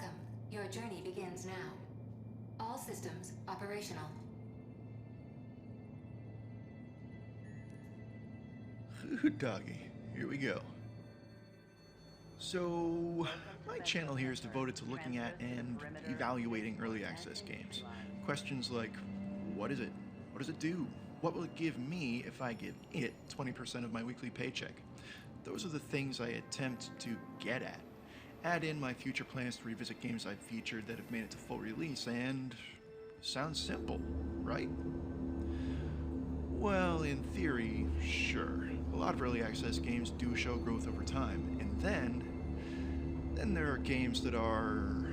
Welcome. Your journey begins now. All systems operational. Ooh, doggy. Here we go. So, my channel here is devoted to looking at and evaluating early access games. Questions like, what is it? What does it do? What will it give me if I give it 20% of my weekly paycheck? Those are the things I attempt to get at. Add in my future plans to revisit games I've featured that have made it to full release, and sounds simple, right? Well, in theory, sure. A lot of early access games do show growth over time, and then there are games that are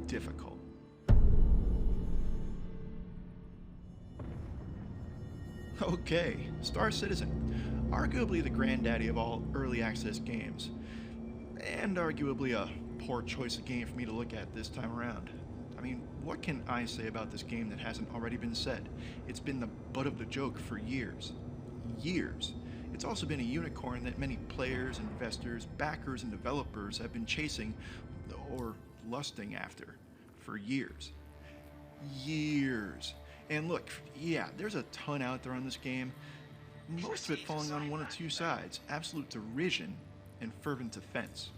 difficult. Okay, Star Citizen, arguably the granddaddy of all early access games, and arguably a poor choice of game for me to look at this time around. I mean, what can I say about this game that hasn't already been said? It's been the butt of the joke for years. Years. It's also been a unicorn that many players, investors, backers, and developers have been chasing or lusting after for years. Years. And look, yeah, there's a ton out there on this game, most of it falling on one or two sides, absolute derision and fervent defense.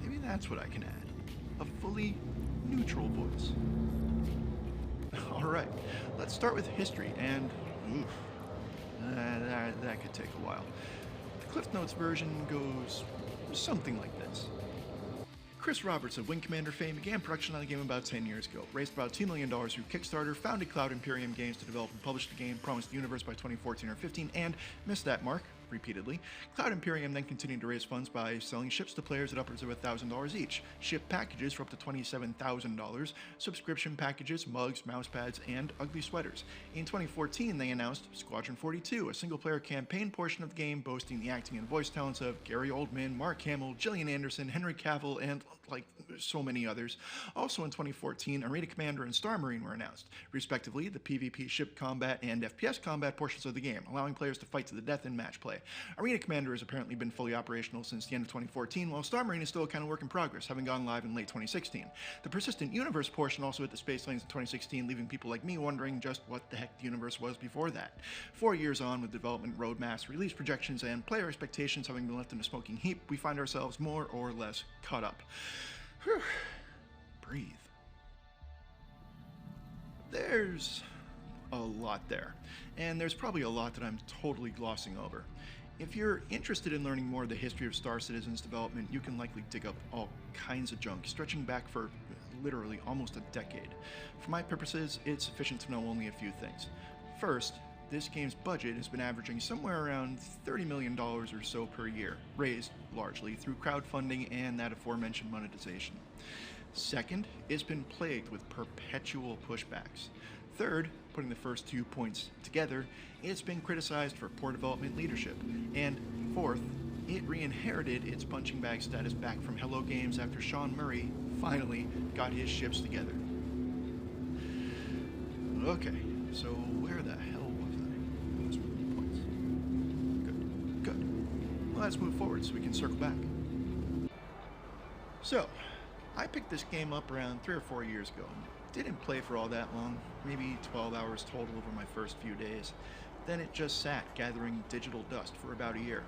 Maybe that's what I can add. A fully neutral voice. Alright, let's start with history, and that could take a while. The Cliff Notes version goes something like this. Chris Roberts of Wing Commander fame began production on the game about 10 years ago, raised about $2 million through Kickstarter, founded Cloud Imperium Games to develop and publish the game, promised the universe by 2014 or 15, and missed that mark repeatedly. Cloud Imperium then continued to raise funds by selling ships to players at upwards of $1,000 each, ship packages for up to $27,000, subscription packages, mugs, mousepads, and ugly sweaters. In 2014, they announced Squadron 42, a single-player campaign portion of the game boasting the acting and voice talents of Gary Oldman, Mark Hamill, Gillian Anderson, Henry Cavill, and like so many others. Also in 2014, Arena Commander and Star Marine were announced, respectively, the PvP ship combat and FPS combat portions of the game, allowing players to fight to the death in match play. Arena Commander has apparently been fully operational since the end of 2014, while Star Marine is still a kind of work in progress, having gone live in late 2016. The Persistent Universe portion also hit the space lanes in 2016, leaving people like me wondering just what the heck the universe was before that. 4 years on, with development roadmaps, release projections, and player expectations having been left in a smoking heap, we find ourselves more or less caught up. Whew. Breathe. There's a lot there, and there's probably a lot that I'm totally glossing over. If you're interested in learning more of the history of Star Citizen's development, you can likely dig up all kinds of junk, stretching back for literally almost a decade. For my purposes, it's sufficient to know only a few things. First, this game's budget has been averaging somewhere around $30 million or so per year, raised largely through crowdfunding and that aforementioned monetization. Second, it's been plagued with perpetual pushbacks. Third, putting the first 2 points together, it's been criticized for poor development leadership. And fourth, it re-inherited its punching bag status back from Hello Games after Sean Murray finally got his ships together. Okay, so where the hell was I? Those were the points. Good. Well, let's move forward so we can circle back. So, I picked this game up around 3 or 4 years ago. Didn't play for all that long, maybe 12 hours total over my first few days. Then it just sat, gathering digital dust for about a year.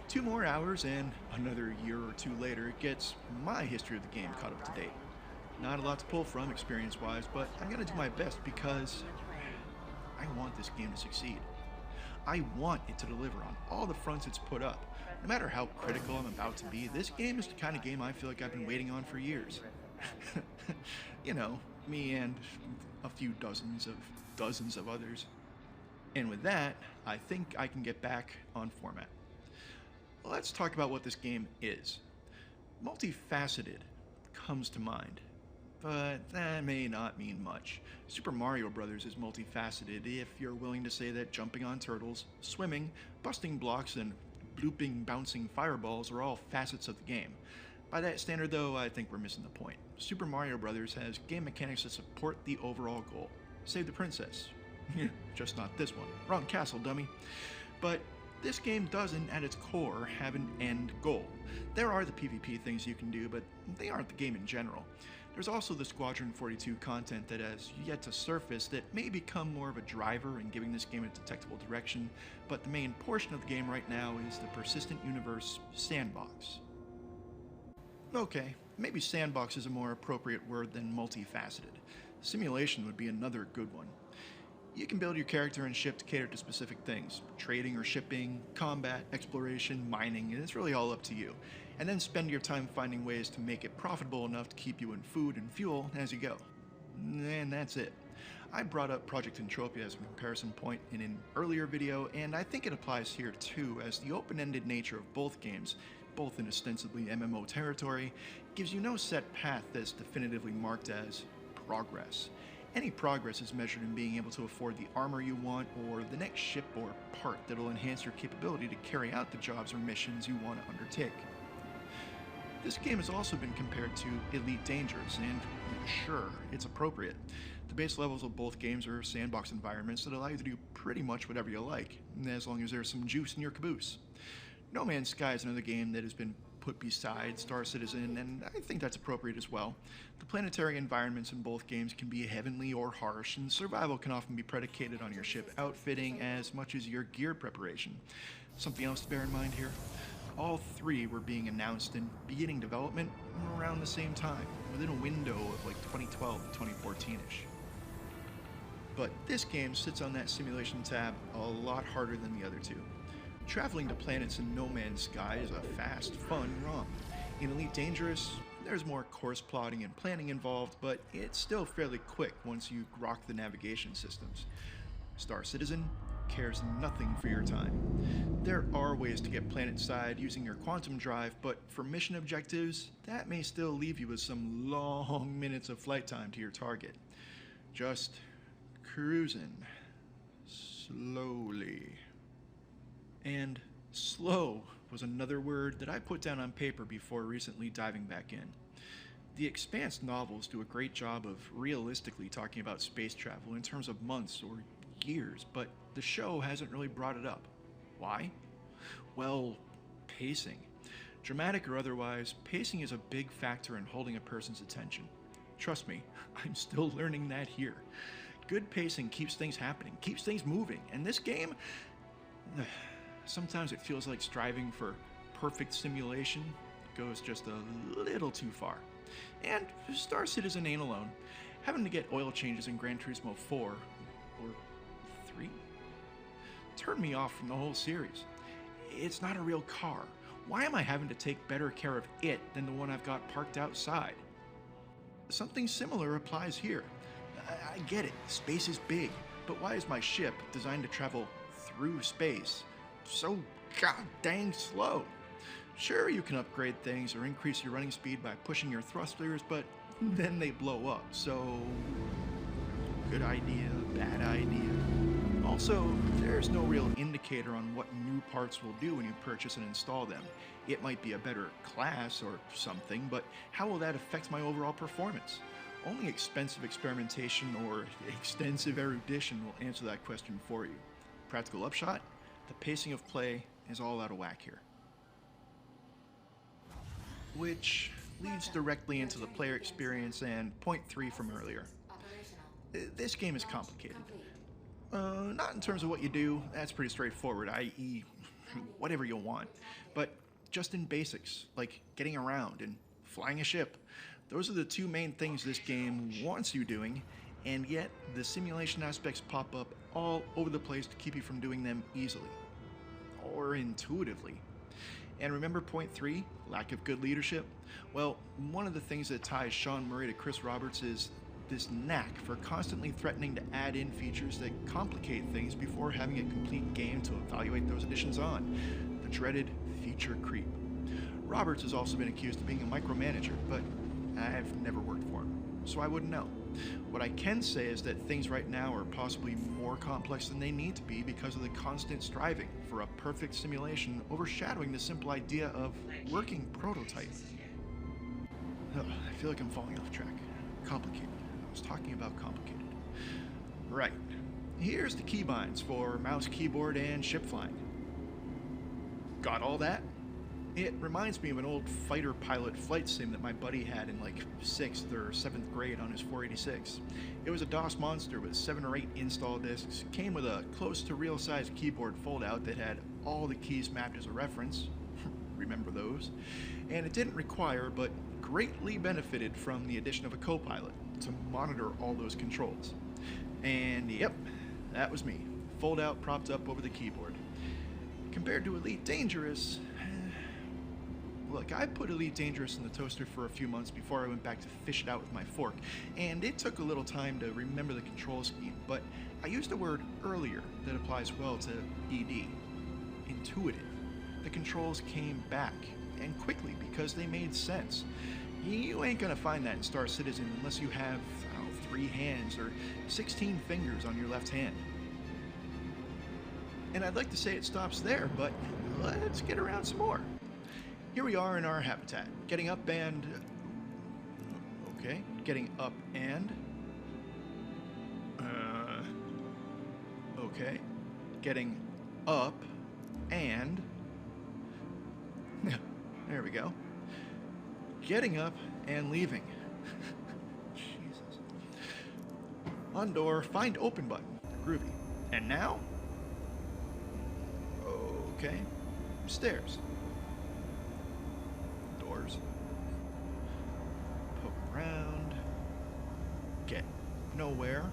2 more hours and another year or two later gets my history of the game caught up to date. Not a lot to pull from experience-wise, but I'm gonna do my best because I want this game to succeed. I want it to deliver on all the fronts it's put up. No matter how critical I'm about to be, this game is the kind of game I feel like I've been waiting on for years. You know, me and a few dozens of others. And with that, I think I can get back on format. Let's talk about what this game is. Multifaceted comes to mind, but that may not mean much. Super Mario Bros. Is multifaceted if you're willing to say that jumping on turtles, swimming, busting blocks, and blooping bouncing fireballs are all facets of the game. By that standard, though, I think we're missing the point. Super Mario Bros. Has game mechanics that support the overall goal. Save the princess. Just not this one. Wrong castle, dummy. But This game doesn't, at its core, have an end goal. There are the PvP things you can do, but they aren't the game in general. There's also the Squadron 42 content that has yet to surface that may become more of a driver in giving this game a detectable direction, but the main portion of the game right now is the persistent universe sandbox. Okay, maybe sandbox is a more appropriate word than multifaceted. Simulation would be another good one. You can build your character and ship to cater to specific things, trading or shipping, combat, exploration, mining, and it's really all up to you. And then spend your time finding ways to make it profitable enough to keep you in food and fuel as you go. And that's it. I brought up Project Entropia as a comparison point in an earlier video, and I think it applies here too, as the open-ended nature of both games, both in ostensibly MMO territory, gives you no set path that's definitively marked as progress. Any progress is measured in being able to afford the armor you want or the next ship or part that'll enhance your capability to carry out the jobs or missions you want to undertake. This game has also been compared to Elite Dangerous, and sure, it's appropriate. The base levels of both games are sandbox environments that allow you to do pretty much whatever you like, as long as there's some juice in your caboose. No Man's Sky is another game that has been put beside Star Citizen, and I think that's appropriate as well. The planetary environments in both games can be heavenly or harsh, and survival can often be predicated on your ship outfitting as much as your gear preparation. Something else to bear in mind here? All three were being announced and beginning development around the same time, within a window of like 2012 to 2014-ish. But this game sits on that simulation tab a lot harder than the other two. Traveling to planets in No Man's Sky is a fast, fun romp. In Elite Dangerous, there's more course plotting and planning involved, but it's still fairly quick once you grok the navigation systems. Star Citizen cares nothing for your time. There are ways to get planet-side using your quantum drive, but for mission objectives, that may still leave you with some long minutes of flight time to your target. Just cruising slowly. And slow was another word that I put down on paper before recently diving back in. The Expanse novels do a great job of realistically talking about space travel in terms of months or years, but the show hasn't really brought it up. Why? Well, pacing. Dramatic or otherwise, pacing is a big factor in holding a person's attention. Trust me, I'm still learning that here. Good pacing keeps things happening, keeps things moving, and this game, sometimes it feels like striving for perfect simulation goes just a little too far. And Star Citizen ain't alone. Having to get oil changes in Gran Turismo 4, or 3, turned me off from the whole series. It's not a real car. Why am I having to take better care of it than the one I've got parked outside? Something similar applies here. I get it, space is big, but why is my ship, designed to travel through space, so god dang slow? Sure, you can upgrade things or increase your running speed by pushing your thrusters, but then they blow up, so good idea, bad idea. Also, there's no real indicator on what new parts will do when you purchase and install them. It might be a better class or something, but how will that affect my overall performance? Only expensive experimentation or extensive erudition will answer that question for you. Practical upshot, the pacing of play is all out of whack here. Which leads directly into the player experience and point 3 from earlier. This game is complicated. Not in terms of what you do, that's pretty straightforward, i.e. whatever you want, but just in basics, like getting around and flying a ship. Those are the two main things this game wants you doing, and yet the simulation aspects pop up all over the place to keep you from doing them easily. Or intuitively. And remember point 3, lack of good leadership? Well, one of the things that ties Sean Murray to Chris Roberts is this knack for constantly threatening to add in features that complicate things before having a complete game to evaluate those additions on. The dreaded feature creep. Roberts has also been accused of being a micromanager, but I've never worked for him, so I wouldn't know. What I can say is that things right now are possibly more complex than they need to be because of the constant striving for a perfect simulation overshadowing the simple idea of working prototype. I feel like I'm falling off track. Complicated. I was talking about complicated. Right. Here's the keybinds for mouse, keyboard, and ship flying. Got all that? It reminds me of an old fighter pilot flight sim that my buddy had in like 6th or 7th grade on his 486. It was a DOS monster with 7 or 8 install disks, came with a close to real size keyboard foldout that had all the keys mapped as a reference. Remember those? And it didn't require, but greatly benefited from the addition of a co-pilot to monitor all those controls. And yep, that was me, foldout propped up over the keyboard. Compared to Elite Dangerous, look, I put Elite Dangerous in the toaster for a few months before I went back to fish it out with my fork, and it took a little time to remember the control scheme, but I used a word earlier that applies well to ED. Intuitive. The controls came back, and quickly, because they made sense. You ain't gonna find that in Star Citizen unless you have, 3 hands or 16 fingers on your left hand. And I'd like to say it stops there, but let's get around some more. Here we are in our habitat, getting up and... Okay, getting up and... Okay, getting up and... There we go. Getting up and leaving. Jesus. On door, find open button. Groovy. And now? Okay, stairs. Doors. Poke around. Get nowhere.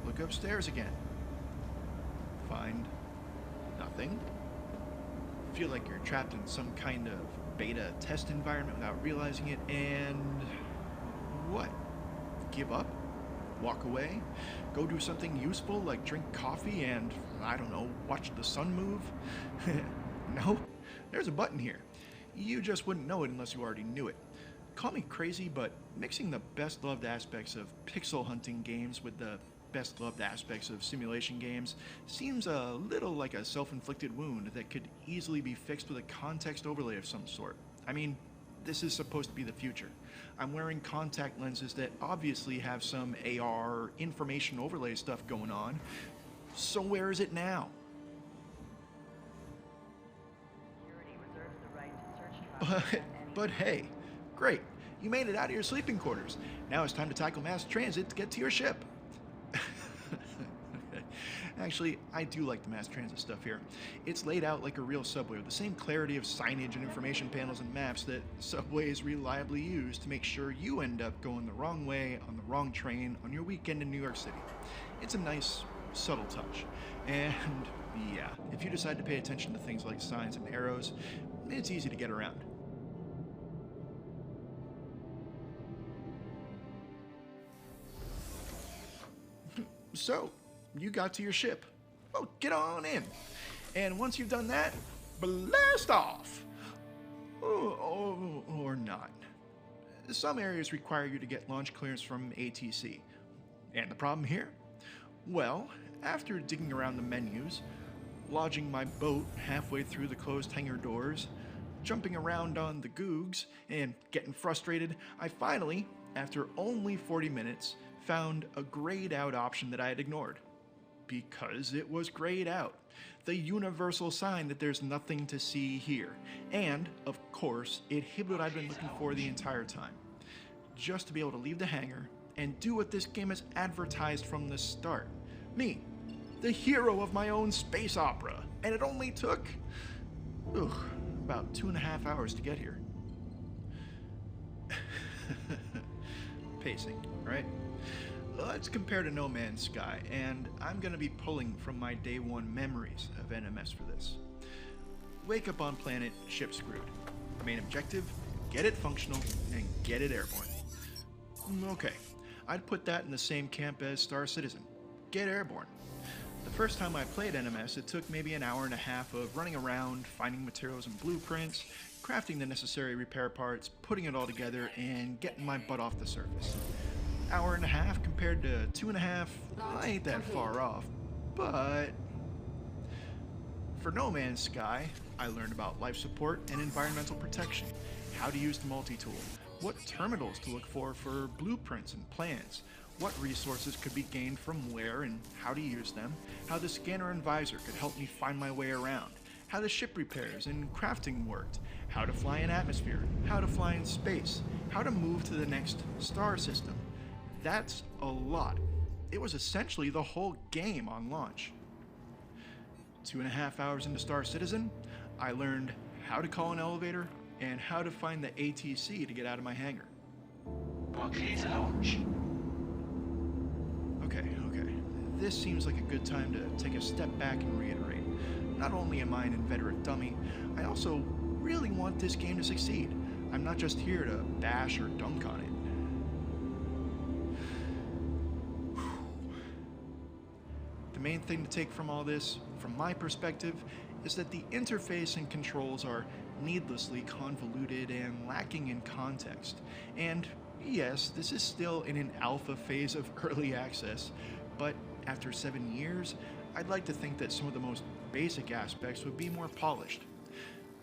Look upstairs again. Find nothing. Feel like you're trapped in some kind of beta test environment without realizing it, and what? Give up? Walk away? Go do something useful like drink coffee and, I don't know, watch the sun move? No? There's a button here. You just wouldn't know it unless you already knew it. Call me crazy, but mixing the best loved aspects of pixel hunting games with the best loved aspects of simulation games seems a little like a self-inflicted wound that could easily be fixed with a context overlay of some sort. I mean, this is supposed to be the future. I'm wearing contact lenses that obviously have some AR information overlay stuff going on. So where is it now? But hey, great. You made it out of your sleeping quarters. Now it's time to tackle mass transit to get to your ship. Actually, I do like the mass transit stuff here. It's laid out like a real subway with the same clarity of signage and information panels and maps that subways reliably use to make sure you end up going the wrong way on the wrong train on your weekend in New York City. It's a nice, subtle touch. And yeah, if you decide to pay attention to things like signs and arrows, it's easy to get around. So, you got to your ship. Well, get on in. And once you've done that, blast off! Or not. Some areas require you to get launch clearance from ATC. And the problem here? Well, after digging around the menus, lodging my boat halfway through the closed hangar doors, jumping around on the googs, and getting frustrated, I finally, after only 40 minutes, found a grayed out option that I had ignored. Because it was grayed out. The universal sign that there's nothing to see here. And, of course, it hid what I'd been looking for the entire time. Just to be able to leave the hangar and do what this game has advertised from the start. Me, the hero of my own space opera. And it only took, about 2.5 hours to get here. Pacing, right? Let's compare to No Man's Sky, and I'm going to be pulling from my day one memories of NMS for this. Wake up on planet, ship screwed. Main objective, get it functional, and get it airborne. Okay, I'd put that in the same camp as Star Citizen. Get airborne. The first time I played NMS, it took maybe an hour and a half of running around, finding materials and blueprints, crafting the necessary repair parts, putting it all together, and getting my butt off the surface. Hour and a half compared to 2.5, I ain't that far off, but for No Man's Sky, I learned about life support and environmental protection, how to use the multi-tool, what terminals to look for blueprints and plans, what resources could be gained from where and how to use them, how the scanner and visor could help me find my way around, how the ship repairs and crafting worked, how to fly in atmosphere, how to fly in space, how to move to the next star system. That's a lot. It was essentially the whole game on launch. 2.5 hours into Star Citizen, I learned how to call an elevator and how to find the ATC to get out of my hangar. Clear to launch. Okay. This seems like a good time to take a step back and reiterate. Not only am I an inveterate dummy, I also really want this game to succeed. I'm not just here to bash or dunk on it. The main thing to take from all this, from my perspective, is that the interface and controls are needlessly convoluted and lacking in context. And yes, this is still in an alpha phase of early access, but after 7 years, I'd like to think that some of the most basic aspects would be more polished.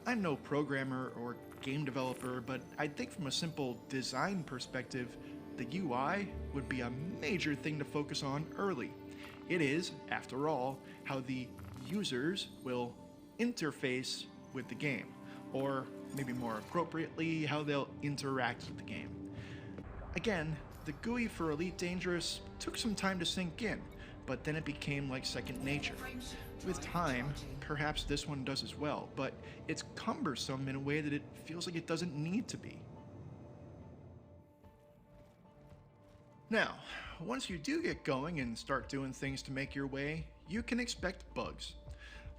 I'm no programmer or game developer, but I'd think from a simple design perspective, the UI would be a major thing to focus on early. It is, after all, how the users will interface with the game, or maybe more appropriately, how they'll interact with the game. Again, the GUI for Elite Dangerous took some time to sink in, but then it became like second nature. With time, perhaps this one does as well, but it's cumbersome in a way that it feels like it doesn't need to be. Now, once you do get going and start doing things to make your way, you can expect bugs.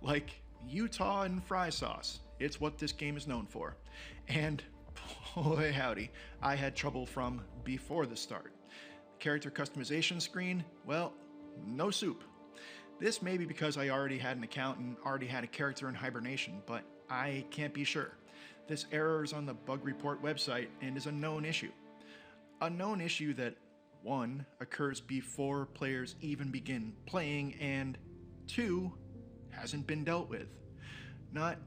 Like Utah and fry sauce. It's what this game is known for. And boy howdy, I had trouble from before the start. Character customization screen, well, no soup. This may be because I already had an account and already had a character in hibernation, but I can't be sure. This error is on the bug report website and is a known issue. A known issue that 1, occurs before players even begin playing, and 2, hasn't been dealt with. Not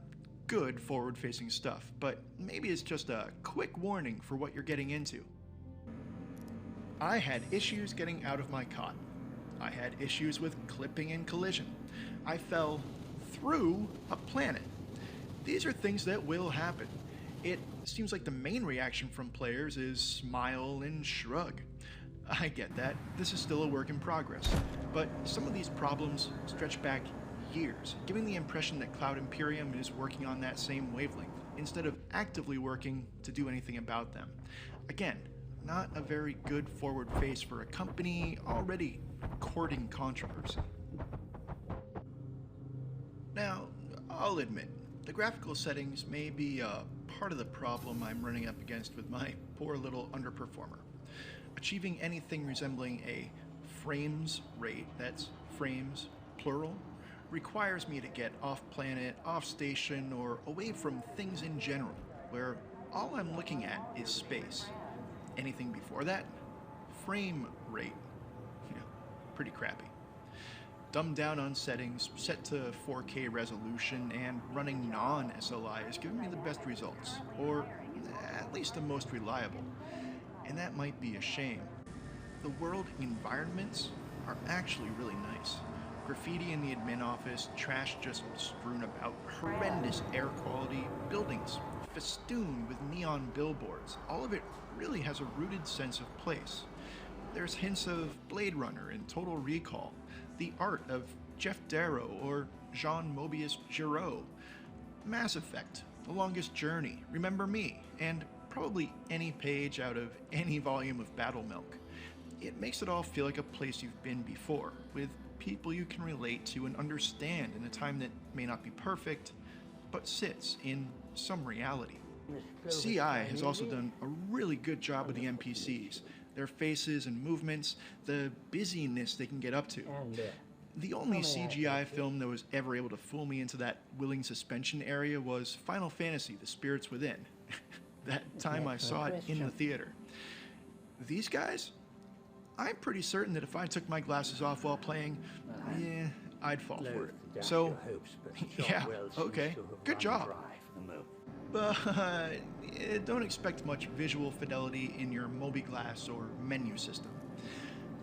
good forward-facing stuff, but maybe it's just a quick warning for what you're getting into. I had issues getting out of my cot. I had issues with clipping and collision. I fell through a planet. These are things that will happen. It seems like the main reaction from players is smile and shrug. I get that, this is still a work in progress, but some of these problems stretch back years, giving the impression that Cloud Imperium is working on that same wavelength, instead of actively working to do anything about them. Again, not a very good forward face for a company already courting controversy. Now, I'll admit, the graphical settings may be part of the problem I'm running up against with my poor little underperformer. Achieving anything resembling a frames rate, that's frames plural, requires me to get off-planet, off-station, or away from things in general, where all I'm looking at is space. Anything before that? Frame rate. Yeah, pretty crappy. Dumbed down on settings, set to 4K resolution, and running non-SLI is giving me the best results, or at least the most reliable. And that might be a shame. The world environments are actually really nice. Graffiti in the admin office, trash just strewn about, horrendous air quality, buildings festooned with neon billboards. All of it really has a rooted sense of place. There's hints of Blade Runner and Total Recall, the art of Jeff Darrow or Jean Mobius Giraud, Mass Effect, The Longest Journey, Remember Me, and probably any page out of any volume of Battle Milk. It makes it all feel like a place you've been before, with people you can relate to and understand in a time that may not be perfect, but sits in some reality. CI has also done a really good job with the NPCs, their faces and movements, the busyness they can get up to. The only CGI film that was ever able to fool me into that willing suspension area was Final Fantasy: The Spirits Within. That time I saw it in the theater. These guys? I'm pretty certain that if I took my glasses off while playing, yeah, I'd fall for it. So, yeah, okay, good job. But don't expect much visual fidelity in your Mobi-Glass or menu system.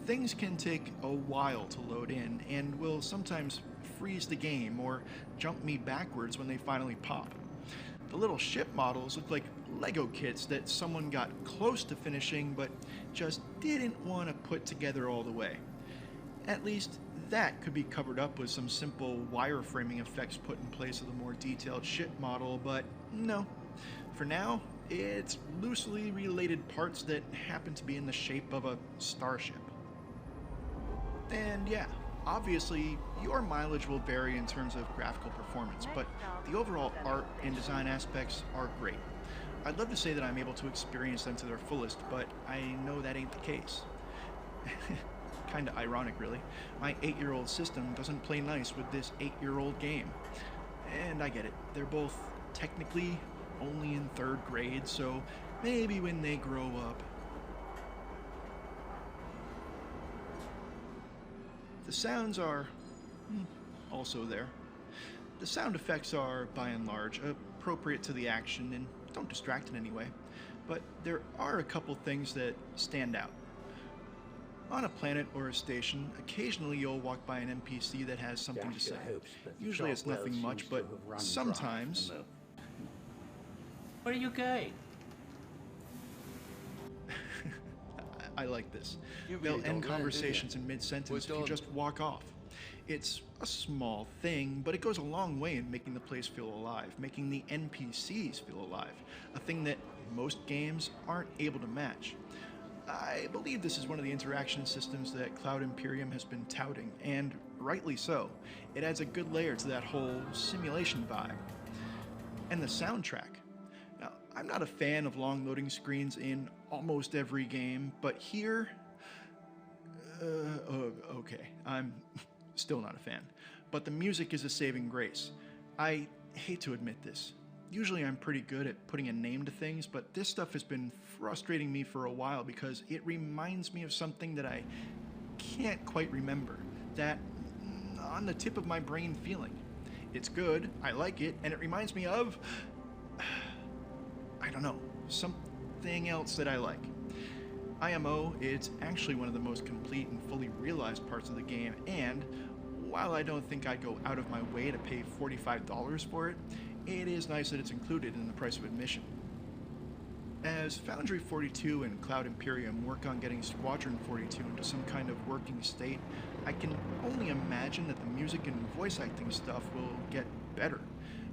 Things can take a while to load in and will sometimes freeze the game or jump me backwards when they finally pop. The little ship models look like Lego kits that someone got close to finishing but just didn't want to put together all the way. At least that could be covered up with some simple wireframing effects put in place of the more detailed ship model, but no. For now, it's loosely related parts that happen to be in the shape of a starship. And yeah, obviously, your mileage will vary in terms of graphical performance, but the overall art and design aspects are great. I'd love to say that I'm able to experience them to their fullest, but I know that ain't the case. Kinda ironic, really. My 8-year-old system doesn't play nice with this 8-year-old game. And I get it. They're both technically only in 3rd grade, so maybe when they grow up. The sounds are also there. The sound effects are, by and large, appropriate to the action and don't distract in any way. But there are a couple things that stand out. On a planet or a station, occasionally you'll walk by an NPC that has something to say. Usually it's nothing much, but sometimes... Where are you going? I like this. You really They'll end don't learn, conversations do you? in mid-sentence We're if you done. just walk off. It's a small thing, but it goes a long way in making the place feel alive, making the NPCs feel alive, a thing that most games aren't able to match. I believe this is one of the interaction systems that Cloud Imperium has been touting, and rightly so. It adds a good layer to that whole simulation vibe. And the soundtrack. Now, I'm not a fan of long loading screens in almost every game, but here... okay, I'm still not a fan. But the music is a saving grace. I hate to admit this. Usually I'm pretty good at putting a name to things, but this stuff has been frustrating me for a while because it reminds me of something that I can't quite remember, that on the tip of my brain feeling. It's good, I like it, and it reminds me of, I don't know, something else that I like. IMO, it's actually one of the most complete and fully realized parts of the game, and while I don't think I'd go out of my way to pay $45 for it, it is nice that it's included in the price of admission. As Foundry 42 and Cloud Imperium work on getting Squadron 42 into some kind of working state, I can only imagine that the music and voice acting stuff will get better,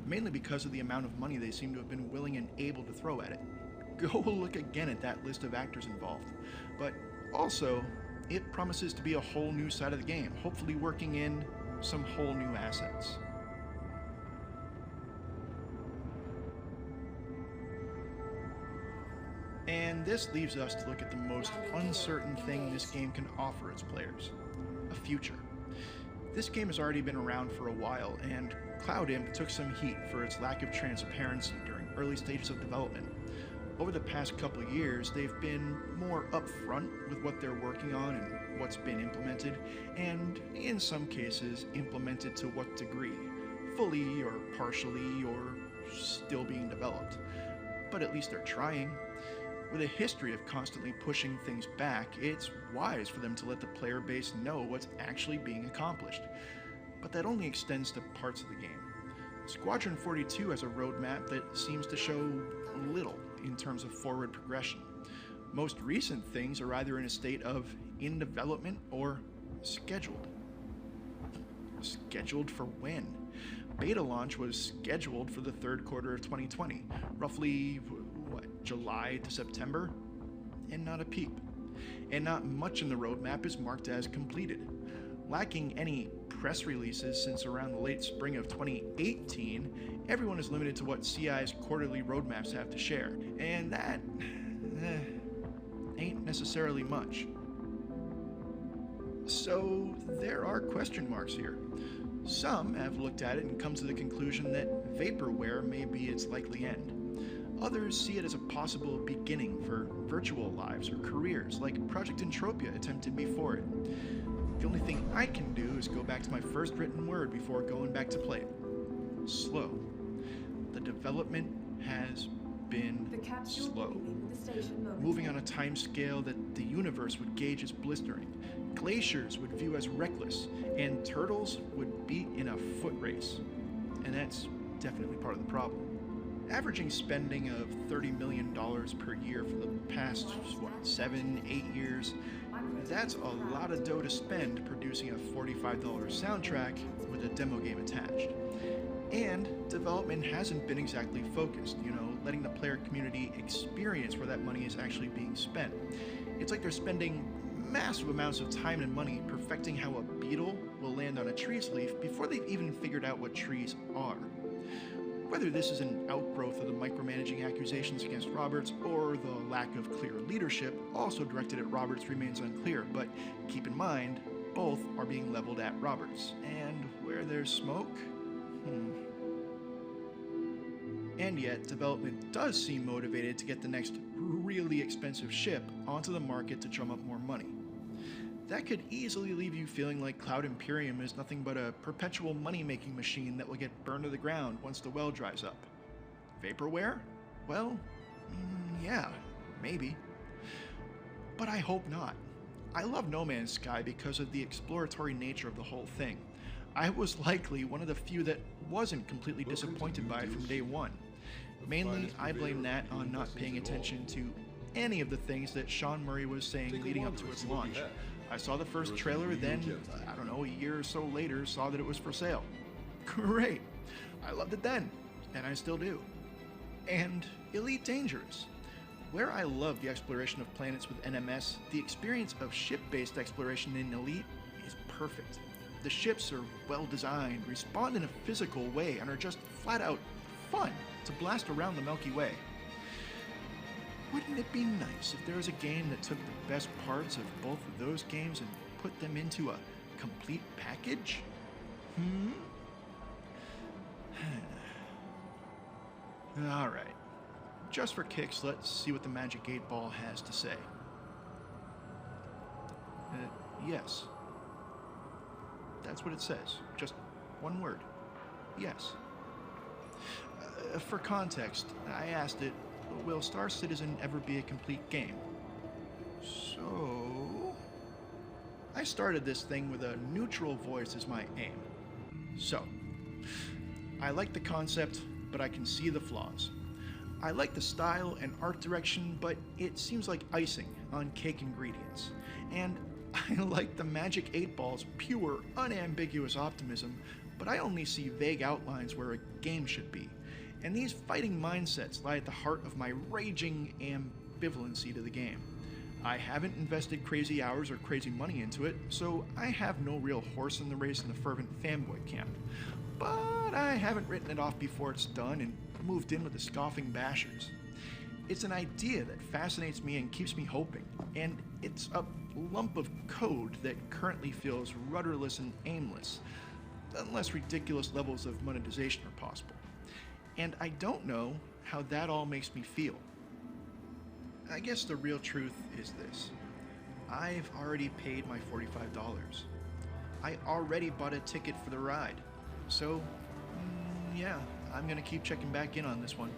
mainly because of the amount of money they seem to have been willing and able to throw at it. Go look again at that list of actors involved. But also, it promises to be a whole new side of the game, hopefully working in some whole new assets. And this leaves us to look at the most uncertain thing this game can offer its players: a future. This game has already been around for a while, and Cloud Imp took some heat for its lack of transparency during early stages of development. Over the past couple of years, they've been more upfront with what they're working on and what's been implemented, and in some cases, implemented to what degree, fully or partially or still being developed. But at least they're trying. With a history of constantly pushing things back, it's wise for them to let the player base know what's actually being accomplished. But that only extends to parts of the game. Squadron 42 has a roadmap that seems to show little in terms of forward progression. Most recent things are either in a state of in development or scheduled. Scheduled for when? Beta launch was scheduled for the 3rd quarter of 2020, roughly, July to September? And not a peep. And not much in the roadmap is marked as completed. Lacking any press releases since around the late spring of 2018, everyone is limited to what CI's quarterly roadmaps have to share, and that ain't necessarily much. So there are question marks here. Some have looked at it and come to the conclusion that vaporware may be its likely end. Others see it as a possible beginning for virtual lives or careers, like Project Entropia attempted before it. The only thing I can do is go back to my first written word before going back to play it. Slow. The development has been The capsule will slow, be leaving the station momentarily. moving on a time scale that the universe would gauge as blistering, glaciers would view as reckless, and turtles would beat in a foot race. And that's definitely part of the problem. Averaging spending of $30 million per year for the past, 7, 8 years, that's a lot of dough to spend producing a $45 soundtrack with a demo game attached. And development hasn't been exactly focused, letting the player community experience where that money is actually being spent. It's like they're spending massive amounts of time and money perfecting how a beetle will land on a tree's leaf before they've even figured out what trees are. Whether this is an outgrowth of the micromanaging accusations against Roberts or the lack of clear leadership also directed at Roberts remains unclear, but keep in mind, both are being leveled at Roberts. And where there's smoke? And yet, development does seem motivated to get the next really expensive ship onto the market to drum up more money. That could easily leave you feeling like Cloud Imperium is nothing but a perpetual money-making machine that will get burned to the ground once the well dries up. Vaporware? Well, yeah, maybe. But I hope not. I love No Man's Sky because of the exploratory nature of the whole thing. I was likely one of the few that wasn't completely disappointed by it from day one. Mainly, I blame that on not paying attention to any of the things that Sean Murray was saying leading up to its launch. I saw the first trailer, then, a year or so later, saw that it was for sale. Great! I loved it then, and I still do. And Elite Dangerous. Where I love the exploration of planets with NMS, the experience of ship-based exploration in Elite is perfect. The ships are well designed, respond in a physical way, and are just flat out fun to blast around the Milky Way. Wouldn't it be nice if there was a game that took the best parts of both of those games and put them into a complete package? Alright. Just for kicks, let's see what the Magic 8 Ball has to say. Yes. That's what it says. Just one word. Yes. For context, I asked it, will Star Citizen ever be a complete game? So... I started this thing with a neutral voice as my aim. So, I like the concept, but I can see the flaws. I like the style and art direction, but it seems like icing on cake ingredients. And I like the Magic 8 Ball's pure, unambiguous optimism, but I only see vague outlines where a game should be. And these fighting mindsets lie at the heart of my raging ambivalency to the game. I haven't invested crazy hours or crazy money into it, so I have no real horse in the race in the fervent fanboy camp. But I haven't written it off before it's done and moved in with the scoffing bashers. It's an idea that fascinates me and keeps me hoping, and it's a lump of code that currently feels rudderless and aimless, unless ridiculous levels of monetization are possible. And I don't know how that all makes me feel. I guess the real truth is this. I've already paid my $45. I already bought a ticket for the ride. So, yeah, I'm gonna keep checking back in on this one.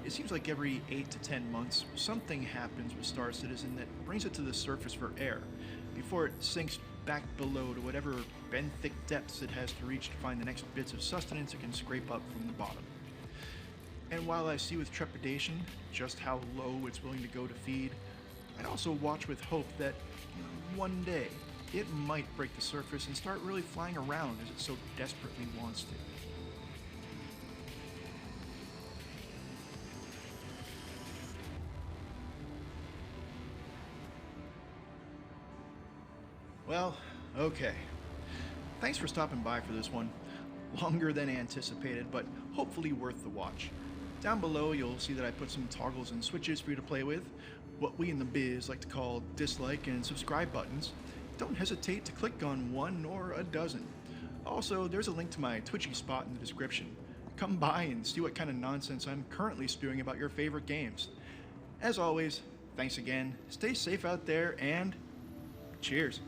It seems like every 8 to 10 months, something happens with Star Citizen that brings it to the surface for air, before it sinks back below to whatever benthic depths it has to reach to find the next bits of sustenance it can scrape up from the bottom. And while I see with trepidation just how low it's willing to go to feed, I also watch with hope that one day it might break the surface and start really flying around as it so desperately wants to. Well, okay. Thanks for stopping by for this one. Longer than anticipated, but hopefully worth the watch. Down below, you'll see that I put some toggles and switches for you to play with, what we in the biz like to call dislike and subscribe buttons. Don't hesitate to click on one or a dozen. Also, there's a link to my Twitchy spot in the description. Come by and see what kind of nonsense I'm currently spewing about your favorite games. As always, thanks again, stay safe out there, and cheers.